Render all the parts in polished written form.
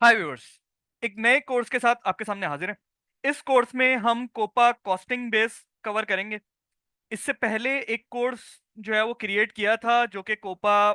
हाय viewers. एक नए course के साथ आपके सामने हाजिर हैं। इस कोर्स में हम कोपा कॉस्टिंग बेस कवर करेंगे। इससे पहले एक कोर्स जो है वो क्रिएट किया था जो कि कोपा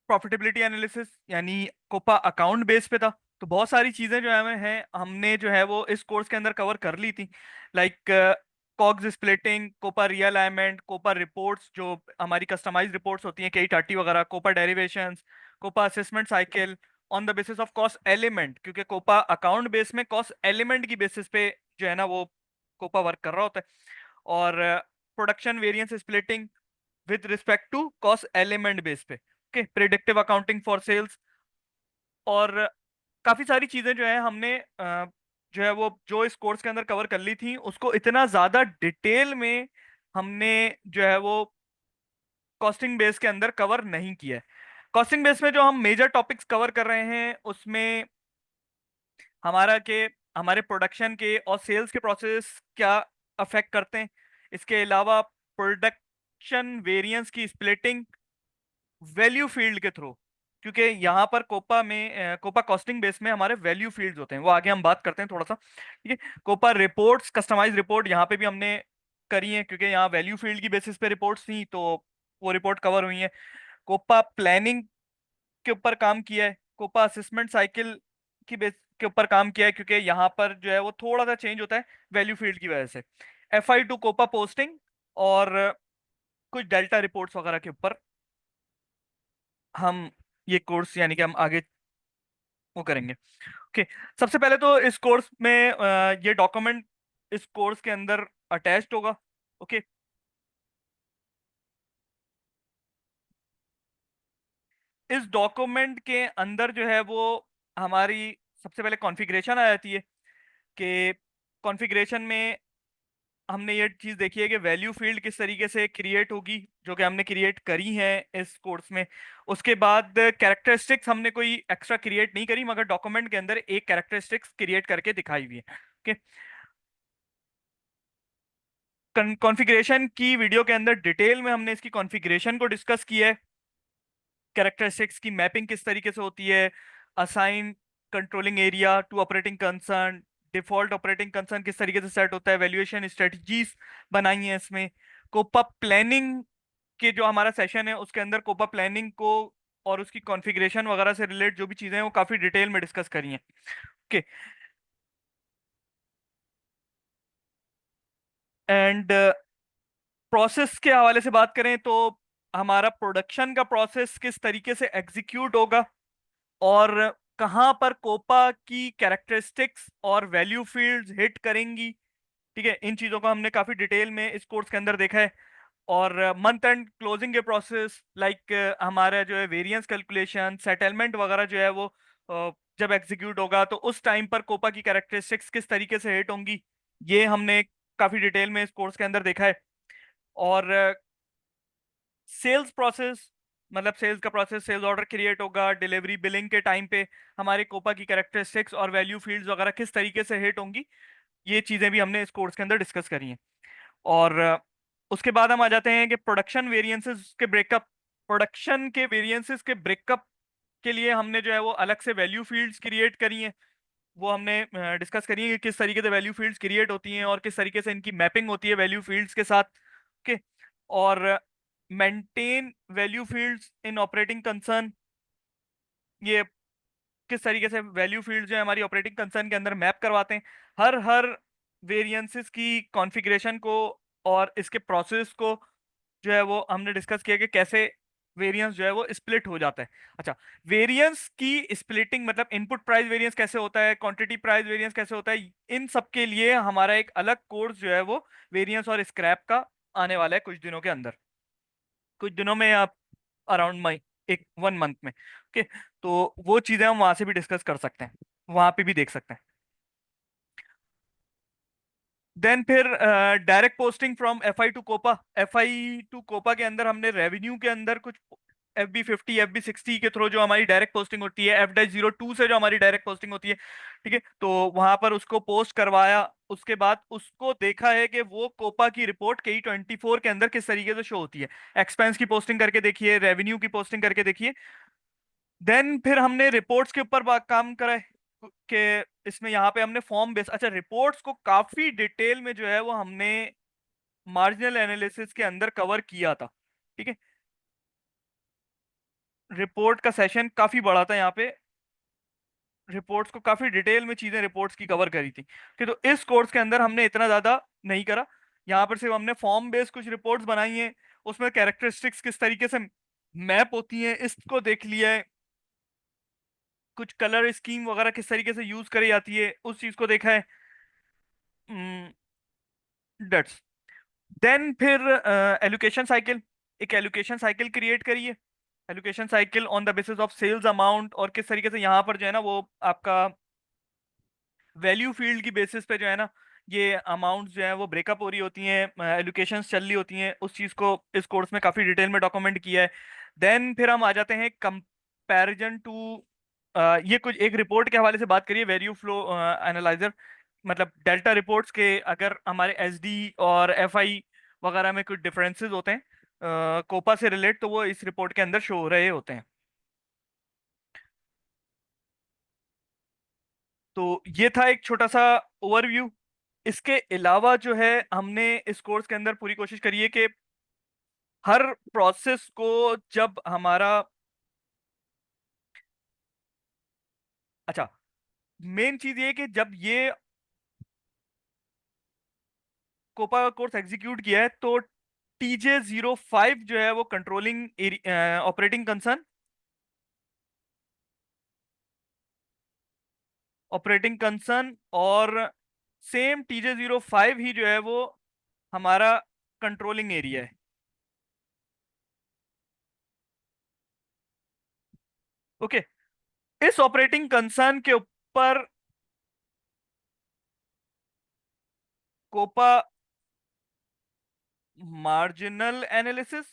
प्रॉफिटेबिलिटी एनालिसिस यानी कोपा अकाउंट बेस पे था। तो बहुत सारी चीजें जो है हैं हमने जो है वो इस कोर्स के अंदर कवर कर ली थी। Like COGS splitting, COPA realignment, COPA reports जो हमारी कस्टमाइज रिपोर्ट्स होती हैं K30 वगैरह, COPA derivations, COPA assessment cycle on the basis of cost element, क्योंकि कोपा अकाउंट बेस में कॉस्ट एलिमेंट की बेसिस पे जो है ना वो कोपा वर्क कर रहा होता है। और production variance splitting with respect to cost element base पे, okay, predictive accounting for sales. और काफी सारी चीजें जो है हमने जो है वो जो इस कोर्स के अंदर कवर कर ली थी उसको इतना ज्यादा डिटेल में हमने जो है वो कॉस्टिंग बेस के अंदर कवर नहीं किया है। कॉस्टिंग बेस में जो हम मेजर टॉपिक्स कवर कर रहे हैं उसमें हमारा के हमारे प्रोडक्शन के और सेल्स के प्रोसेस क्या अफेक्ट करते हैं। इसके अलावा प्रोडक्शन वेरिएंस की स्प्लिटिंग वैल्यू फील्ड के थ्रू, क्योंकि यहाँ पर कोपा में कोपा कॉस्टिंग बेस में हमारे वैल्यू फील्ड्स होते हैं, वो आगे हम बात करते हैं थोड़ा सा। ठीक है। कोपा रिपोर्ट्स, कस्टमाइज रिपोर्ट यहाँ पे भी हमने करी है क्योंकि यहाँ वैल्यू फील्ड की बेसिस पे रिपोर्ट्स थी तो वो रिपोर्ट कवर हुई है। कोपा प्लानिंग के ऊपर काम किया है। कोपा असेसमेंट साइकिल की बेस के ऊपर काम किया है क्योंकि यहाँ पर जो है वो थोड़ा सा चेंज होता है वैल्यू फील्ड की वजह से। FI2 कोपा पोस्टिंग और कुछ डेल्टा रिपोर्ट्स वगैरह के ऊपर हम ये कोर्स यानी कि हम आगे वो करेंगे। ओके। सबसे पहले तो इस कोर्स में ये डॉक्यूमेंट इस कोर्स के अंदर अटैच्ड होगा। ओके। इस डॉक्यूमेंट के अंदर जो है वो हमारी सबसे पहले कॉन्फ़िगरेशन आ जाती है कि कॉन्फ़िगरेशन में हमने ये चीज देखी है कि वैल्यू फील्ड किस तरीके से क्रिएट होगी, जो कि हमने क्रिएट करी है इस कोर्स में। उसके बाद कैरेक्टरिस्टिक्स हमने कोई एक्स्ट्रा क्रिएट नहीं करी मगर डॉक्यूमेंट के अंदर एक कैरेक्टरिस्टिक्स क्रिएट करके दिखाई हुई है। ओके। कॉन्फ़िगरेशन की वीडियो के अंदर डिटेल में हमने इसकी कॉन्फ़िगरेशन को डिस्कस किया है। कैरेक्टरिस्टिक्स की मैपिंग किस तरीके से होती है, assign controlling area to operating concern, default operating concern किस तरीके से सेट होता है, वैल्यूएशन स्ट्रेटजीज बनाई है इसमें। कोपा प्लानिंग के जो हमारा सेशन है उसके अंदर कोपा प्लानिंग को और उसकी कॉन्फ़िगरेशन वगैरह से रिलेट जो भी चीजें हैं वो काफी डिटेल में डिस्कस करी हैं। ओके। एंड प्रोसेस के हवाले से बात करें तो हमारा प्रोडक्शन का प्रोसेस किस तरीके से एग्जीक्यूट होगा और कहाँ पर कोपा की कैरेक्टरिस्टिक्स और वैल्यू फील्ड्स हिट करेंगी। ठीक है। इन चीजों को हमने काफी डिटेल में इस कोर्स के अंदर देखा है। और मंथ एंड क्लोजिंग के प्रोसेस लाइक हमारा जो है वेरिएंस कैलकुलेशन, सेटलमेंट वगैरह जो है वो जब एग्जीक्यूट होगा तो उस टाइम पर कोपा की कैरेक्टरिस्टिक्स किस तरीके से हिट होंगी, ये हमने काफी डिटेल में इस कोर्स के अंदर देखा है। और सेल्स प्रोसेस, मतलब सेल्स का प्रोसेस, सेल्स ऑर्डर क्रिएट होगा, डिलीवरी बिलिंग के टाइम पे हमारे कोपा की कैरेक्टरिस्टिक्स और वैल्यू फील्ड्स वगैरह किस तरीके से हिट होंगी, ये चीजें भी हमने इस कोर्स के अंदर डिस्कस करी हैं। और उसके बाद हम आ जाते हैं कि प्रोडक्शन वेरिएंसेस के ब्रेकअप। प्रोडक्शन के वेरिएंसेस के ब्रेकअप के लिए हमने जो है वो अलग से वैल्यू फील्ड्स क्रिएट करी हैं। वो हमने डिस्कस करी है कि किस तरीके से वैल्यू फील्ड्स क्रिएट होती हैं और किस तरीके से इनकी मैपिंग होती है वैल्यू फील्ड्स के साथ। ओके। और maintain value fields in operating concern, ये किस तरीके से वैल्यू फील्ड जो है हमारी ऑपरेटिंग कंसर्न के अंदर मैप करवाते हैं। हर हर वेरिएंसेस की कॉन्फ़िगरेशन को और इसके प्रोसेस को जो है वो हमने डिस्कस किया कि कैसे वेरिएंस जो है वो स्प्लिट हो जाता है। अच्छा, वेरिएंस की स्प्लिटिंग मतलब इनपुट प्राइस वेरिएंस कैसे होता है, क्वांटिटी प्राइस वेरिएंस कैसे होता है, इन सब के लिए हमारा एक अलग कोर्स जो है वो वेरिएंस और स्क्रैप का आने वाला है कुछ दिनों के अंदर, कुछ दिनों में आप अराउंड मई एक 1 मंथ में। ओके। तो वो चीजें हम वहां से भी डिस्कस कर सकते हैं, वहां पे भी देख सकते हैं। देन फिर direct posting from FI2 COPA. FI2 COPA के अंदर हमने रेवेन्यू के अंदर कुछ FB50 FB60 के थ्रू जो हमारी डायरेक्ट पोस्टिंग होती है, F-02 से जो हमारी डायरेक्ट पोस्टिंग होती है। ठीक है। तो वहां पर उसको पोस्ट करवाया, उसके बाद उसको देखा है कि वो कोपा की रिपोर्ट K24 के अंदर किस तरीके से शो होती है। एक्सपेंस की पोस्टिंग करके देखिए, रेवेन्यू की पोस्टिंग करके देखिए। देन फिर हमने रिपोर्ट्स के ऊपर काम करा है कि इसमें यहाँ पे हमने फॉर्म बेस, अच्छा, रिपोर्ट्स को काफी डिटेल में जो है वो हमने मार्जिनल एनालिसिस के अंदर कवर किया था। ठीक है, रिपोर्ट का सेशन काफी बड़ा था यहाँ पे, रिपोर्ट्स को काफी डिटेल में चीजें रिपोर्ट्स की कवर करी थी कि, तो इस कोर्स के अंदर हमने इतना ज्यादा नहीं करा। यहाँ पर सिर्फ हमने फॉर्म बेस्ड कुछ रिपोर्ट्स बनाई हैं, उसमें कैरेक्टरिस्टिक्स किस तरीके से मैप होती हैं इसको देख लिया है, कुछ कलर स्कीम वगैरह किस तरीके से यूज करी जाती है उस चीज को देखा है। डेट्स देन फिर एलोकेशन साइकिल, एक एलोकेशन साइकिल क्रिएट करिए, allocation cycle on the basis of sales amount, और किस तरीके से यहाँ पर जो है ना वो आपका वैल्यू फील्ड की बेसिस पे जो है ना ये अमाउंट जो है वो ब्रेकअप हो रही होती हैं, एलोकेशंस चल रही होती हैं, उस चीज को इस कोर्स में काफी डिटेल में डॉक्यूमेंट किया है। देन फिर हम आ जाते हैं कंपैरिजन टू, ये कुछ एक रिपोर्ट के हवाले से बात करिए, वैल्यू फ्लो एनालाइजर, मतलब डेल्टा रिपोर्ट्स के अगर हमारे एसडी और एफआई वगैरह में कुछ डिफरेंसेस होते हैं कोपा से रिलेट, तो वो इस रिपोर्ट के अंदर शो हो रहे होते हैं। तो ये था एक छोटा सा ओवरव्यू। इसके अलावा जो है हमने इस कोर्स के अंदर पूरी कोशिश करी है कि हर प्रोसेस को जब हमारा, अच्छा, मेन चीज ये है कि जब ये कोपा का कोर्स एग्जीक्यूट किया है तो TJ05 जो है वो controlling operating concern, operating concern, और सेम TJ05 ही जो है वो हमारा कंट्रोलिंग एरिया है। ओके, इस ऑपरेटिंग कंसर्न के ऊपर कोपा मार्जिनल एनालिसिस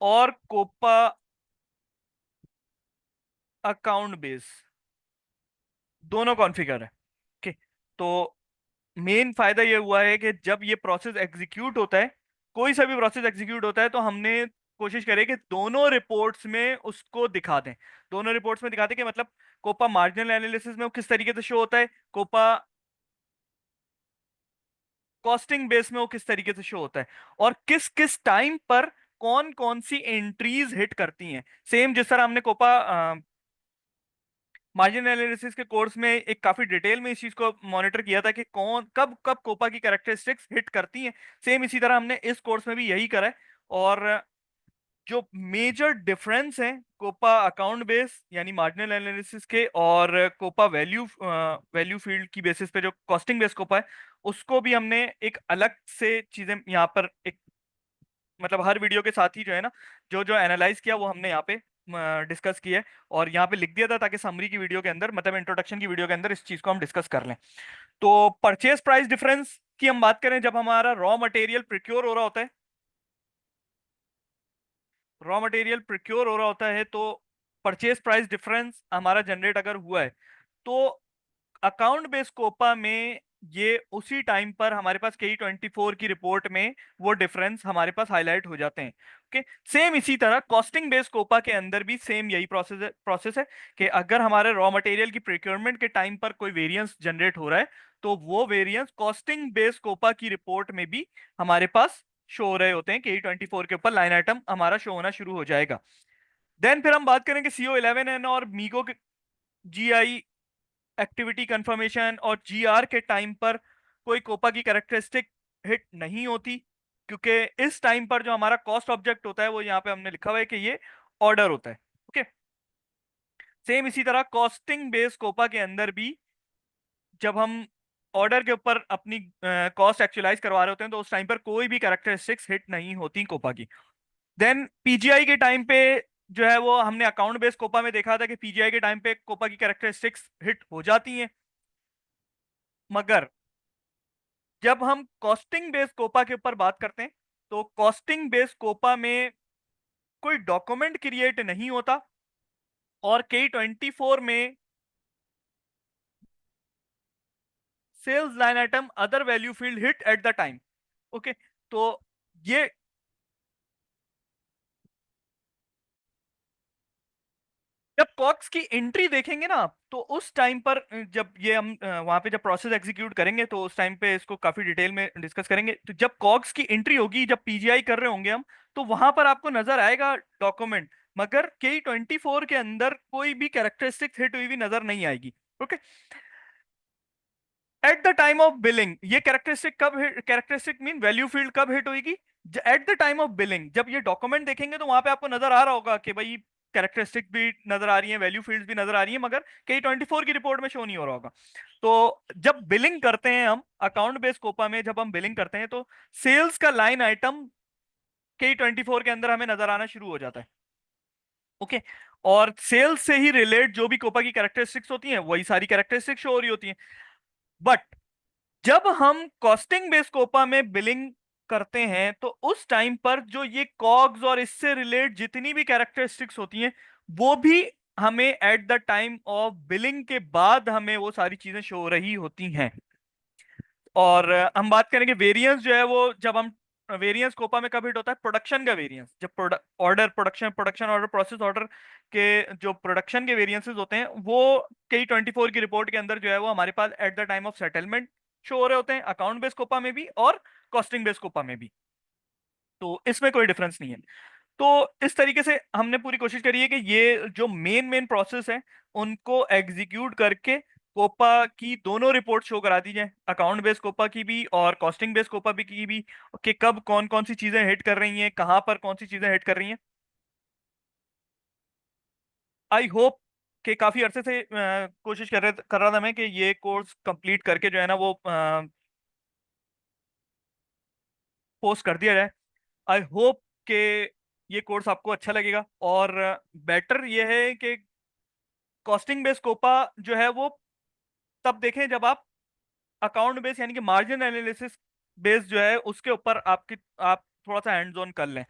और कोपा अकाउंट बेस दोनों कॉन्फ़िगर है। ओके, तो मेन फायदा ये हुआ है कि जब ये प्रोसेस एग्जीक्यूट होता है, कोई सा भी प्रोसेस एग्जीक्यूट होता है, तो हमने कोशिश करें कि दोनों रिपोर्ट्स में उसको दिखा दें, दोनों रिपोर्ट्स में दिखाते हैं कि मतलब कोपा मार्जिनल एनालिसिस में वो किस तरीके से शो होता है, कोपा कॉस्टिंग बेस में वो किस तरीके से शो होता है, और किस किस टाइम पर कौन कौन सी एंट्रीज हिट करती हैं। सेम जिस तरह हमने कोपा मार्जिन एनालिसिस के कोर्स में एक काफी डिटेल में इस चीज को मॉनिटर किया था कि कौन कब कब कोपा की कैरेक्टरिस्टिक्स हिट करती हैं, सेम इसी तरह हमने इस कोर्स में भी यही करा है। और जो मेजर डिफरेंस है कोपा अकाउंट बेस यानी मार्जिनल एनालिसिस के और कोपा वैल्यू फील्ड की बेसिस पे जो कॉस्टिंग बेस कोपा है, उसको भी हमने एक अलग से चीजें यहाँ पर एक, मतलब हर वीडियो के साथ ही जो है ना जो जो एनालाइज किया वो हमने यहाँ पे डिस्कस किया है, और यहाँ पे लिख दिया था ताकि समरी की वीडियो के अंदर, मतलब इंट्रोडक्शन की वीडियो के अंदर इस चीज को हम डिस्कस कर लें। तो परचेज प्राइस डिफरेंस की हम बात करें, जब हमारा रॉ मटेरियल प्रिक्योर हो रहा होता है, रॉ मटेरियल प्रिक्योर हो रहा होता है, तो परचेज प्राइस डिफरेंस हमारा जनरेट अगर हुआ है, तो अकाउंट बेस्ड कोपा में ये उसी टाइम पर हमारे पास K24 की रिपोर्ट में वो डिफरेंस हमारे पास हाईलाइट हो जाते हैं। ओके, सेम इसी तरह कॉस्टिंग बेस्ड कोपा के अंदर भी सेम यही प्रोसेस है कि अगर हमारे रॉ मटेरियल की प्रिक्योरमेंट के टाइम पर कोई वेरिएंस जनरेट हो रहा है, तो वो वेरिएंस कॉस्टिंग बेस्ड कोपा की रिपोर्ट में भी हमारे पास शो हो रहे होते हैं, K24 के ऊपर लाइन आइटम हमारा शो होना शुरू हो जाएगा। देन फिर हम बात करेंगे CO11N और मीगो के GI एक्टिविटी कंफर्मेशन और GR के टाइम पर कोई कोपा की कैरेक्टरिस्टिक हिट नहीं होती, क्योंकि इस टाइम पर जो हमारा कॉस्ट ऑब्जेक्ट होता है वो यहाँ पे हमने लिखा हुआ है कि ये ऑर्डर होता है। ओके, सेम इसी तरह कॉस्टिंग बेस कोपा के अंदर भी जब हम ऑर्डर के ऊपर अपनी कॉस्ट एक्चुअलाइज करवा रहे होते हैं, तो उस टाइम पर कोई भी कैरेक्टरिस्टिक्स हिट नहीं होती कोपा की। देन पीजीआई के टाइम पे जो है वो हमने अकाउंट बेस्ड कोपा में देखा था कि पीजीआई के टाइम पे कोपा की कैरेक्टरिस्टिक्स हिट हो जाती हैं, मगर जब हम कॉस्टिंग बेस्ड कोपा के ऊपर बात करते हैं, तो कॉस्टिंग बेस्ड कोपा में कोई डॉक्यूमेंट क्रिएट नहीं होता, और K24 में sales line item other value field hit at the time. Okay, तो ये जब कॉक्स की एंट्री देखेंगे ना आप, तो उस टाइम पर जब ये हम वहां पे जब प्रोसेस एग्जीक्यूट करेंगे तो उस टाइम पे इसको काफी डिटेल में डिस्कस करेंगे। तो जब कॉक्स की एंट्री होगी, जब पीजीआई कर रहे होंगे हम, तो वहां पर आपको नजर आएगा डॉक्यूमेंट, मगर K24 के अंदर कोई भी कैरेक्टरिस्टिक हिट हुई भी नजर नहीं आएगी। Okay. Eight the time of billing ये कैरेक्टरिस्टिक कब, कैरेक्टरिस्टिक मीन वैल्यू फील्ड कब हिट होगी? Eight the time of billing. जब ये डॉक्यूमेंट देखेंगे तो वहां पे आपको नजर आ रहा होगा कि भाई कैरेक्टरिस्टिक भी नजर आ रही है, वैल्यू फील्ड्स भी नजर आ रही है, मगर K24 की रिपोर्ट में शो नहीं हो रहा होगा। तो जब बिलिंग करते हैं हम अकाउंट बेस्ड कोपा में, जब हम बिलिंग करते हैं तो सेल्स का लाइन आइटम K24 के अंदर हमें नजर आना शुरू हो जाता है। ओके। और सेल्स से ही रिलेट जो भी कोपा की कैरेक्टरिस्टिक्स होती हैं वही सारी कैरेक्टरिस्टिक्स शो हो रही होती हैं। बट जब हम कॉस्टिंग बेस कोपा में बिलिंग करते हैं तो उस टाइम पर जो ये कॉग्स और इससे रिलेट जितनी भी कैरेक्टरिस्टिक्स होती हैं वो भी हमें eight the time of billing के बाद हमें वो सारी चीजें शो हो रही होती हैं। और हम बात करेंगे वेरिएंस जो है वो, जब हम वेरिएंस कोपा में कब हिट होता है? प्रोडक्शन का वेरिएंस, जब order production, production order, process order के जो प्रोडक्शन के वेरिएंसेस होते हैं वो K24 की रिपोर्ट के अंदर जो है वो हमारे पास at the time of settlement show हो रहे होते हैं, अकाउंट बेस्ड कोपा में भी और कॉस्टिंग बेस्ड कोपा में भी। तो इसमें कोई डिफरेंस नहीं है। तो इस तरीके से हमने पूरी कोशिश करी है कि ये जो मेन मेन प्रोसेस है उनको एग्जीक्यूट करके कोपा की दोनों रिपोर्ट शो करा दी जाए, अकाउंट बेस्ड कोपा की भी और कॉस्टिंग बेस्ड कोपा भी की भी, कि कब कौन कौन सी चीजें हिट कर रही हैं, कहां पर कौन सी चीजें हिट कर रही हैं। आई होप कि काफी अरसे से कोशिश कर रहा था मैं कि ये कोर्स कंप्लीट करके जो है ना वो पोस्ट कर दिया जाए। आई होप कि ये कोर्स आपको अच्छा लगेगा। और बेटर ये है कि कॉस्टिंग बेस्ड कोपा जो है वो तब देखें जब आप अकाउंट बेस यानी कि मार्जिन एनालिसिस बेस जो है उसके ऊपर आप थोड़ा सा हैंड्स ऑन कर लें।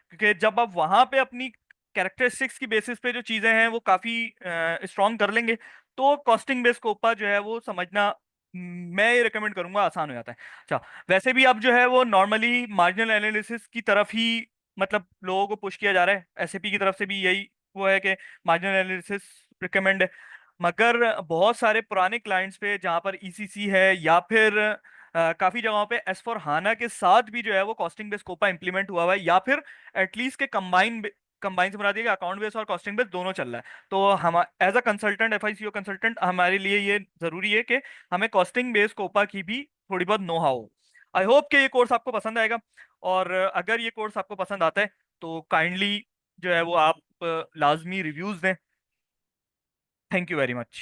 क्योंकि जब आप वहां पे अपनी कैरेक्टरिस्टिक्स की बेसिस पे जो चीजें हैं वो काफी स्ट्रॉन्ग कर लेंगे, तो कॉस्टिंग बेस कोपा जो है वो समझना मैं ये रिकमेंड करूंगा आसान हो जाता है। अच्छा, वैसे भी अब जो है वो नॉर्मली मार्जिनल एनालिसिस की तरफ ही मतलब लोगों को पुश किया जा रहा है, एसएपी की तरफ से भी यही वो है कि मार्जिनल एनालिसिस रिकमेंड है। मगर बहुत सारे पुराने क्लाइंट्स पे जहाँ पर ईसीसी है या फिर काफी जगहों पे एस फॉर हाना के साथ भी जो है वो कॉस्टिंग बेस कोपा इंप्लीमेंट हुआ हुआ है, या फिर एटलीस्ट के कंबाइन से बना दिया कि अकाउंट बेस और कॉस्टिंग बेस दोनों चल रहा है। तो हम एज अ कंसल्टेंट, एफआईसीओ कंसल्टेंट, हमारे लिए ये जरूरी है कि हमें कॉस्टिंग बेस कोपा की भी थोड़ी बहुत नो हाउ हो। आई होप कि ये कोर्स आपको पसंद आएगा। और अगर ये कोर्स आपको पसंद आता है तो काइंडली जो है वो आप लाजमी रिव्यूज दें। Thank you very much.